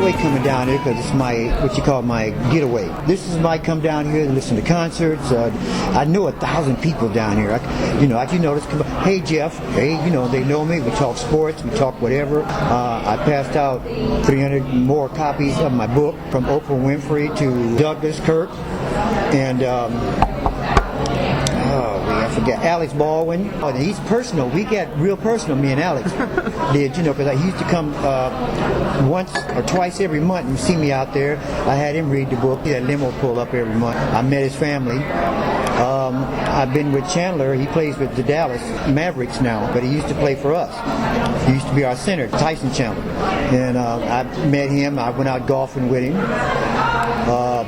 enjoy coming down here because it's my, what you call my getaway. This is my come down here to listen to concerts. I know 1,000 people down here. As you notice, hey Jeff, hey, they know me. We talk sports, we talk whatever. I passed out 300 more copies of my book, from Oprah Winfrey to Douglas Kirk, and I forget, Alex Baldwin. Oh, he's personal. We got real personal, me and Alex did, because he used to come once or twice every month and see me out there. I had him read the book. He had limo pull up every month. I met his family. I've been with Chandler. He plays with the Dallas Mavericks now, but he used to play for us. He used to be our center, Tyson Chandler. And I met him. I went out golfing with him.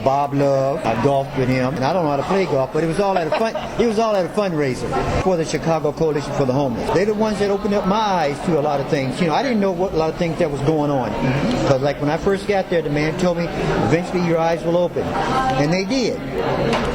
Bob Love, I golfed with him. And I don't know how to play golf, but it was all at a fundraiser for the Chicago Coalition for the Homeless. They're the ones that opened up my eyes to a lot of things. I didn't know what a lot of things that was going on. Because like when I first got there, the man told me, eventually your eyes will open. And they did.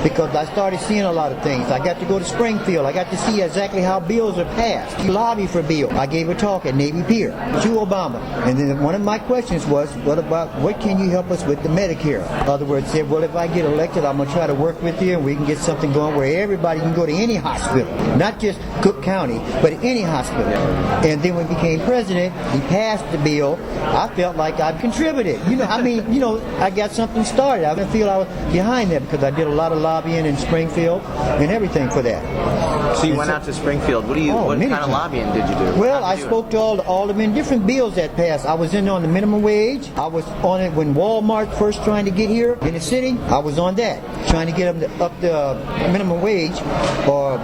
Because I started seeing a lot of things. I got to go to Springfield. I got to see exactly how bills are passed. You lobby for bills. I gave a talk at Navy Pier to Obama. And then one of my questions was, what can you help us with the Medicare? In other words, said, well, if I get elected, I'm going to try to work with you and we can get something going where everybody can go to any hospital. Not just Cook County, but any hospital. And then when he became president, he passed the bill. I felt like I'd contributed. I got something started. I didn't feel I was behind that because I did a lot of lobbying in Springfield and everything for that. So you went out to Springfield. What kind of lobbying did you do? Well, I spoke to all the different bills that passed. I was in on the minimum wage. I was on it when Walmart first trying to get here in the city. I was on that, trying to get them up the minimum wage or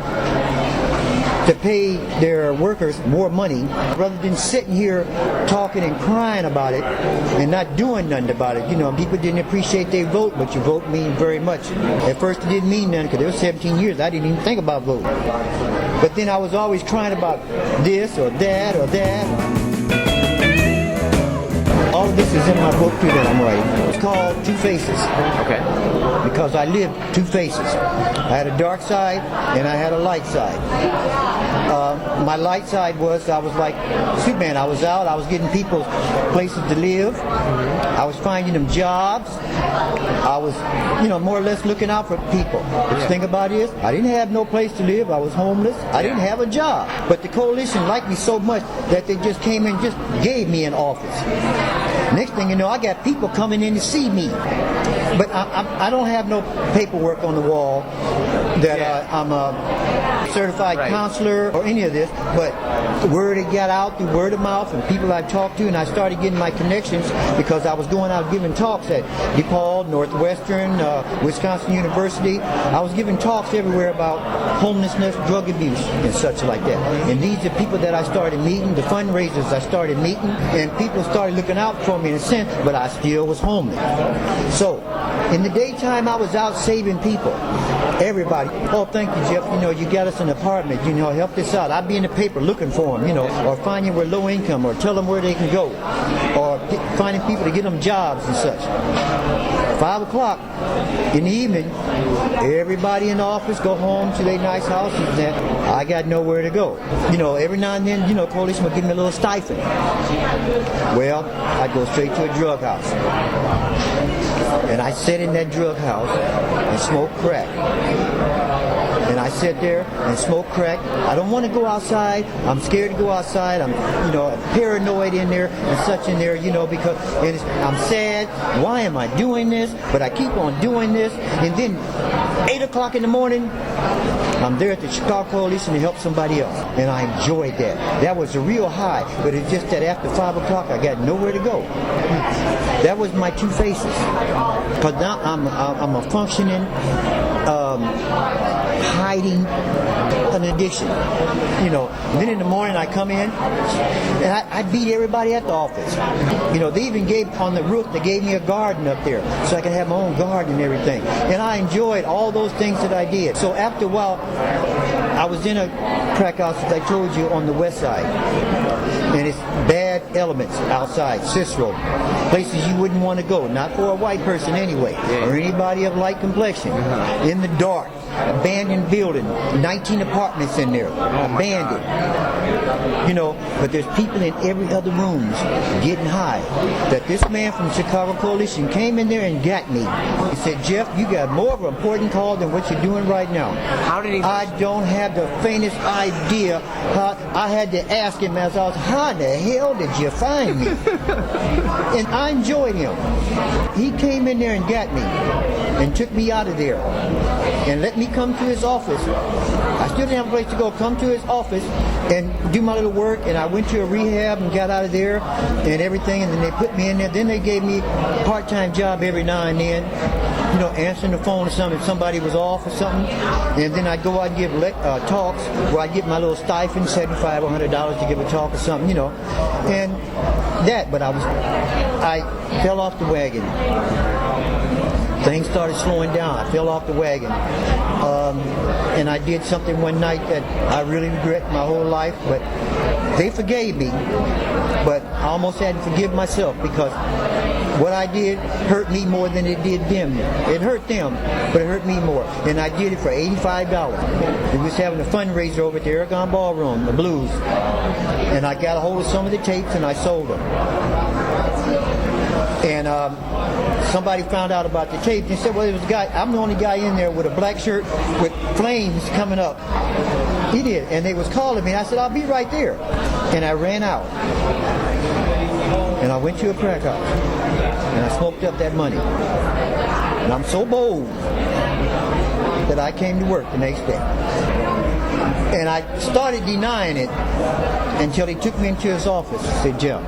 to pay their workers more money rather than sitting here talking and crying about it and not doing nothing about it. People didn't appreciate their vote, but your vote means very much. At first it didn't mean nothing because it was 17 years. I didn't even think about voting. But then I was always crying about this or that or that. All of this is in my book too that I'm writing. It's called Two Faces. Okay. Because I lived two faces. I had a dark side and I had a light side. My light side was I was like Superman. I was out. I was getting people places to live. I was finding them jobs. I was, more or less looking out for people. The thing about it is, I didn't have no place to live. I was homeless. I didn't have a job. But the coalition liked me so much that they just came and just gave me an office. Next thing you know, I got people coming in to see me. But I don't have no paperwork on the wall that I'm a certified counselor or any of this, but the word it got out through word of mouth and people I talked to, and I started getting my connections because I was going out giving talks at DePaul, Northwestern, Wisconsin University. I was giving talks everywhere about homelessness, drug abuse, and such like that. And these are people that I started meeting, the fundraisers I started meeting, and people started looking out for me in a sense, but I still was homeless. So, in the daytime, I was out saving people. Everybody. Oh, thank you, Jeff. You got us an apartment. Help this out. I'd be in the paper looking for them, or finding where low income, or tell them where they can go, or finding people to get them jobs and such. 5 o'clock in the evening, everybody in the office go home to their nice houses. And I got nowhere to go. Every now and then, coalition would give me a little stipend. Well, I'd go straight to a drug house. And I sit in that drug house and smoke crack. And I sit there and smoke crack. I don't want to go outside. I'm scared to go outside. I'm, paranoid in there and such in there, because I'm sad. Why am I doing this? But I keep on doing this. And then 8 o'clock in the morning, I'm there at the Chicago Coalition to help somebody else. And I enjoyed that. That was a real high. But it's just that after 5 o'clock, I got nowhere to go. That was my two faces. Because now I'm a functioning, hiding an addiction. Then in the morning I come in and I beat everybody at the office. They even gave on the roof, they gave me a garden up there so I could have my own garden and everything. And I enjoyed all those things that I did. So after a while, I was in a crack house, as I told you, on the west side. And it's bad elements outside, Cicero. Places you wouldn't want to go, not for a white person anyway, or anybody of light complexion. In the dark. abandoned building, 19 apartments in there, abandoned. You know, but there's people in every other rooms getting high. That this man from the Chicago Coalition came in there and got me. He said, Jeff, you got more of an important call than what you're doing right now. How did he? I don't have the faintest idea. How I had to ask him as I was, how the hell did you find me? And I enjoyed him. He came in there and got me and took me out of there and let me come to his office. I still didn't have a place to go. Come to his office and do my little work, and I went to a rehab and got out of there and everything, and then they put me in there. Then they gave me a part-time job every now and then, you know, answering the phone or something if somebody was off or something. And then I'd go out and give talks where I'd get my little stipend, $75 or $100 to give a talk or something, you know. And that, but I fell off the wagon. Things started slowing down. I fell off the wagon. And I did something one night that I really regret my whole life, but they forgave me. But I almost had to forgive myself because what I did hurt me more than it did them. It hurt them, but it hurt me more. And I did it for $85. We was having a fundraiser over at the Aragon Ballroom, the Blues. And I got a hold of some of the tapes and I sold them. And somebody found out about the tapes and said, well, there was a guy, I'm the only guy in there with a black shirt with flames coming up. He did. And they was calling me. I said, I'll be right there. And I ran out. And I went to a crack house. And I smoked up that money. And I'm so bold that I came to work the next day. And I started denying it until he took me into his office and said, Jeff.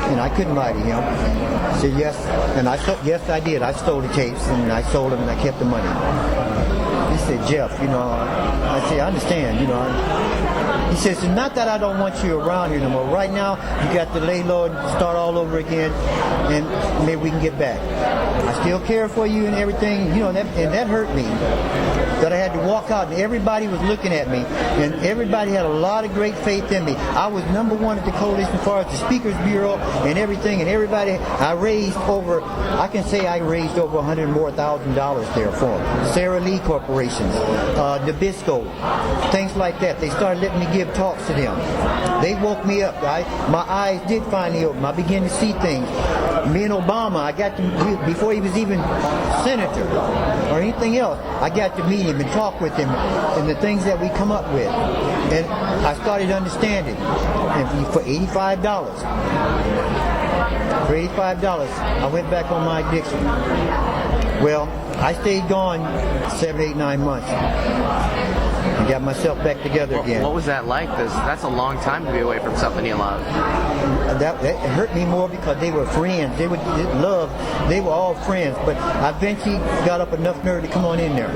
And I couldn't lie to him. I said, yes. And yes, I did. I stole the tapes and I sold them and I kept the money. He said, Jeff, you know, I said, I understand, you know. He says, it's not that I don't want you around here no more. Right now, you got to lay low and start all over again, and maybe we can get back. I still care for you and everything, you know, and that hurt me. That I had to walk out, and everybody was looking at me, and everybody had a lot of great faith in me. I was number one at the coalition as far as the Speakers Bureau and everything, and everybody, I raised over $100,000 more there for them. Sara Lee Corporations, Nabisco, things like that. They started letting me give talks to them. They woke me up, right? My eyes did finally open. I began to see things. Me and Obama, I got to, before he was even senator or anything else, I got to meet him and talk with him and the things that we come up with. And I started understanding. And for $85, I went back on my addiction. Well, I stayed gone 7, 8, 9 months. And got myself back together again. What was that like? That's a long time to be away from something you love. That hurt me more because they were friends. They were all friends. But I eventually got up enough nerve to come on in there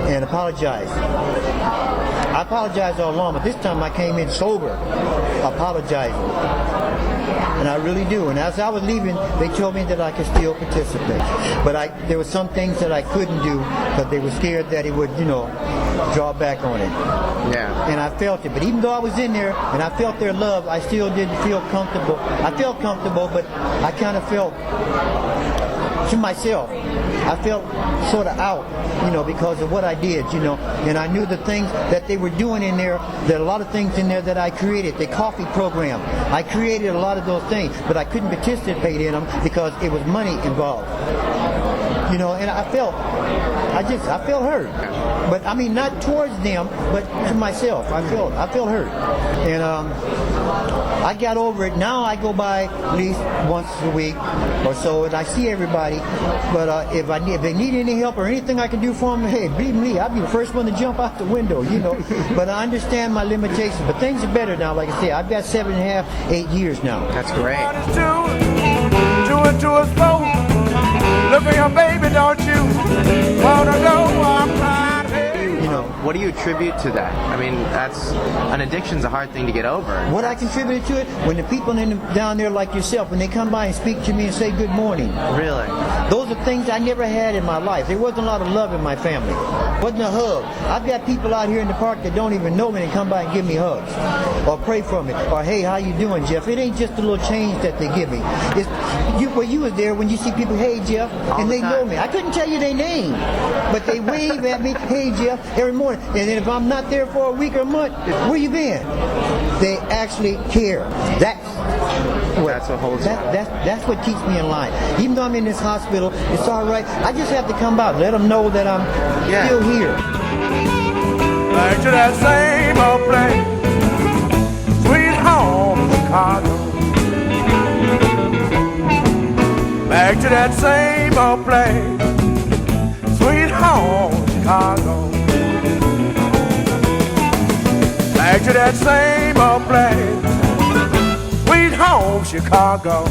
and apologize. I apologized all along, but this time I came in sober, apologizing. And I really do. And as I was leaving, they told me that I could still participate. But there were some things that I couldn't do because they were scared that it would, you know, draw back on it. Yeah. And I felt it. But even though I was in there and I felt their love, I still didn't feel comfortable. I felt comfortable, but I kind of felt to myself. I felt sort of out, you know, because of what I did, you know. And I knew the things that they were doing in there, there are a lot of things in there that I created. The coffee program, I created a lot of those things, but I couldn't participate in them because it was money involved. You know, and I felt hurt. But I mean, not towards them, but to myself. I felt hurt. And I got over it. Now I go by at least once a week or so, and I see everybody. But if they need any help or anything I can do for them, hey, believe me, I'll be the first one to jump out the window, you know. But I understand my limitations. But things are better now. Like I say, I've got 7.5, 8 years now. That's great. Look at your baby, don't you wanna go? I'm crying. You know, what do you attribute to that? I mean, an addiction's a hard thing to get over. What I contributed to it, when the people down there like yourself, when they come by and speak to me and say good morning. Really? Those are things I never had in my life. There wasn't a lot of love in my family. Wasn't a hug. I've got people out here in the park that don't even know me and come by and give me hugs. Or pray for me. Or, hey, how you doing, Jeff? It ain't just a little change that they give me. It's, you was there when you see people, hey, Jeff, and they know me. I couldn't tell you their name. But they wave at me, hey, Jeff, every morning. And then if I'm not there for a week or a month, where you been? They actually care. That's what holds that's what keeps me in line. Even though I'm in this hospital, it's all right. I just have to come out, let them know that I'm still here. Back to that same old place, sweet home Chicago. Back to that same old place, sweet home Chicago. Back to that same old place, sweet home Chicago.